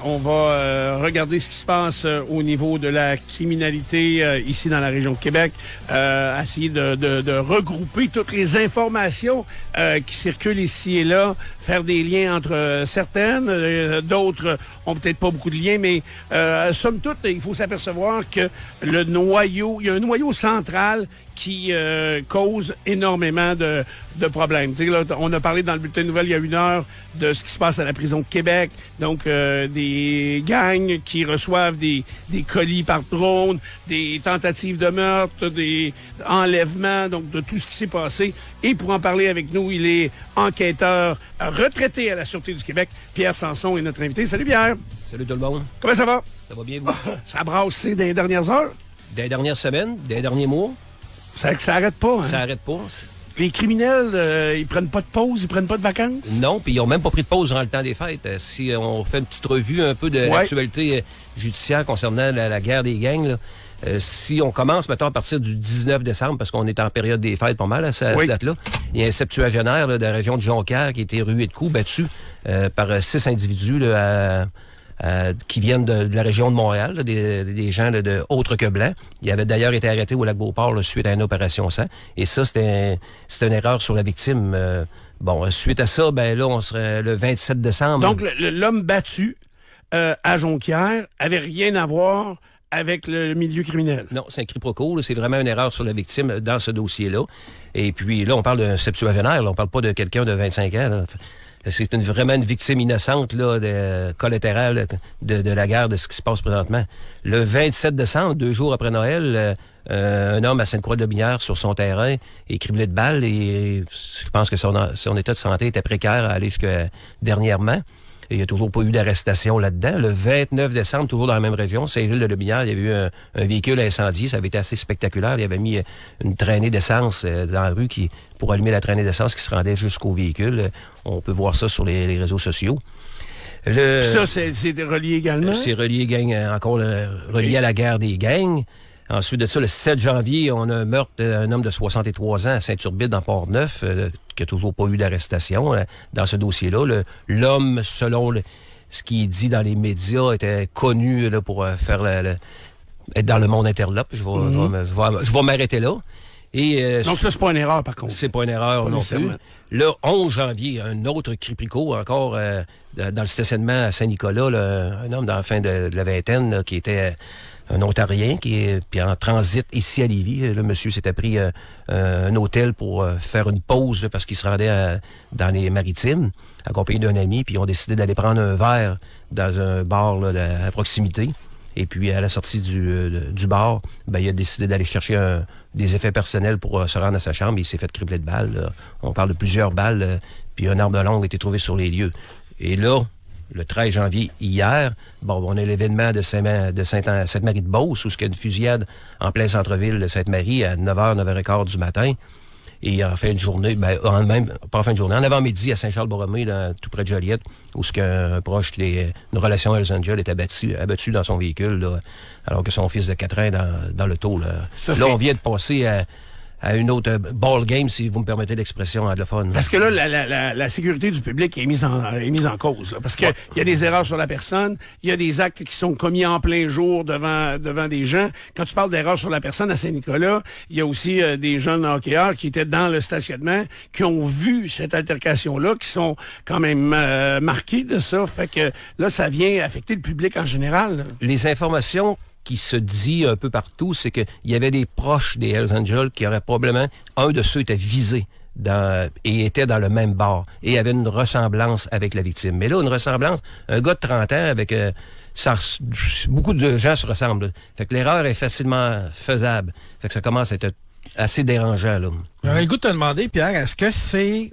On va regarder ce qui se passe au niveau de la criminalité ici dans la région de Québec, essayer de regrouper toutes les informations qui circulent ici et là, faire des liens entre certaines, d'autres ont peut-être pas beaucoup de liens, mais somme toute, il faut s'apercevoir que il y a un noyau central qui cause énormément de problèmes. Tu sais, là, on a parlé dans le bulletin de nouvelles il y a 1 heure de ce qui se passe à la prison de Québec, donc des gangs qui reçoivent des colis par drone, des tentatives de meurtre, des enlèvements, donc de tout ce qui s'est passé. Et pour en parler avec nous, il est enquêteur retraité à la Sûreté du Québec. Pierre Sanson est notre invité. Salut Pierre! Salut tout le monde. Comment ça va? Ça va bien, vous? Ça a brassé dans les dernières heures? Dans les dernières semaines, dans les derniers mois. Ça arrête pas, hein? Ça arrête pas. Les criminels, ils prennent pas de pause, ils prennent pas de vacances? Non, puis ils ont même pas pris de pause durant le temps des fêtes. Si on fait une petite revue un peu de l'actualité judiciaire concernant la guerre des gangs, là, si on commence, mettons, à partir du 19 décembre, parce qu'on est en période des fêtes pas mal à cette date-là, il y a un septuagénaire là, de la région de Jonquière qui a été rué de coups, battu par 6 individus là, qui viennent de la région de Montréal, là, des gens là, de autres que blancs. Il avait d'ailleurs été arrêté au Lac-Beauport là, suite à une opération sang. Et ça, c'était une erreur sur la victime. Suite à ça, ben là, on serait le 27 décembre. Donc, l'homme battu à Jonquière avait rien à voir avec le milieu criminel. Non, c'est un quiproquo. C'est vraiment une erreur sur la victime dans ce dossier-là. Et puis là, on parle d'un septuagénaire. Là, on parle pas de quelqu'un de 25 ans. Là. C'est vraiment une victime innocente, là, collatérale de la guerre, de ce qui se passe présentement. Le 27 décembre, 2 jours après Noël, un homme à Sainte-Croix-de-Binière sur son terrain est criblé de balles et je pense que son état de santé était précaire à aller jusqu'à dernièrement. Il n'y a toujours pas eu d'arrestation là-dedans. Le 29 décembre, toujours dans la même région, Saint-Gilles-de-Lebinière, il y avait eu un véhicule incendié. Ça avait été assez spectaculaire. Il avait mis une traînée d'essence dans la rue pour allumer la traînée d'essence qui se rendait jusqu'au véhicule. On peut voir ça sur les réseaux sociaux. Ça, c'est relié également? C'est relié relié à la guerre des gangs. Ensuite de ça, le 7 janvier, on a un meurtre d'un homme de 63 ans à Saint-Turbide, dans Port-Neuf, qui a toujours pas eu d'arrestation dans ce dossier-là. L'homme, selon ce qui est dit dans les médias, était connu là, pour être dans le monde interlope. Je vais m'arrêter là. Et, donc ça, c'est pas une erreur, par contre. C'est pas une erreur non plus. Le 11 janvier, un autre quiproquo encore dans le stationnement à Saint-Nicolas, un homme dans la fin de la vingtaine là, qui était un Ontarien qui est puis en transit ici à Lévis. Le monsieur s'était pris un hôtel pour faire une pause parce qu'il se rendait dans les Maritimes, accompagné d'un ami, puis ils ont décidé d'aller prendre un verre dans un bar là, à proximité. Et puis, à la sortie du bar, ben, il a décidé d'aller chercher des effets personnels pour se rendre à sa chambre. Il s'est fait cribler de balles. Là. On parle de plusieurs balles, puis un arme de longue a été trouvé sur les lieux. Et là, le 13 janvier, hier, on a l'événement de Sainte-Marie-de-Beauce, où il y a une fusillade en plein centre-ville de Sainte-Marie à 9h, 9h15 du matin. Et en fin de journée, pas en fin de journée, en avant-midi à Saint-Charles-Borromée, tout près de Joliette, où un proche d'une relation Hells Angels est abattu dans son véhicule, là, alors que son fils de 4 ans dans l'auto. Là, on vient de passer à une autre ball game, si vous me permettez l'expression anglophone. Parce que là, la sécurité du public est mise en cause. Là, parce que il y a des erreurs sur la personne, il y a des actes qui sont commis en plein jour devant des gens. Quand tu parles d'erreurs sur la personne à Saint-Nicolas, il y a aussi des jeunes hockeyeurs qui étaient dans le stationnement, qui ont vu cette altercation-là, qui sont quand même marqués de ça. Fait que là, ça vient affecter le public en général. Là. Les informations qui se dit un peu partout, c'est qu'il y avait des proches des Hells Angels qui auraient probablement, un de ceux était visé et était dans le même bar et avait une ressemblance avec la victime. Mais là, une ressemblance, un gars de 30 ans avec... beaucoup de gens se ressemblent. Fait que l'erreur est facilement faisable. Fait que ça commence à être assez dérangeant, là. J'aurais le goût de te demander, Pierre, est-ce que c'est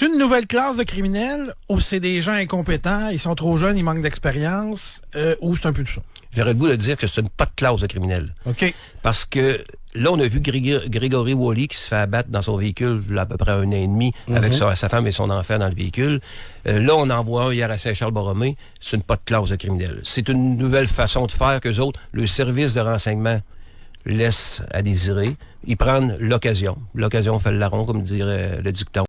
une nouvelle classe de criminels ou c'est des gens incompétents, ils sont trop jeunes, ils manquent d'expérience, ou c'est un peu tout ça? J'aurais le goût de dire que c'est pas de classe de criminels. OK. Parce que là, on a vu Grégory Wally qui se fait abattre dans son véhicule il y a à peu près 1 an et demi avec sa femme et son enfant dans le véhicule. Là, on en voit un hier à Saint-Charles-Borromée. C'est pas de classe de criminels. C'est une nouvelle façon de faire qu'eux autres, le service de renseignement laisse à désirer. Ils prennent l'occasion. L'occasion fait le larron, comme dirait le dicton.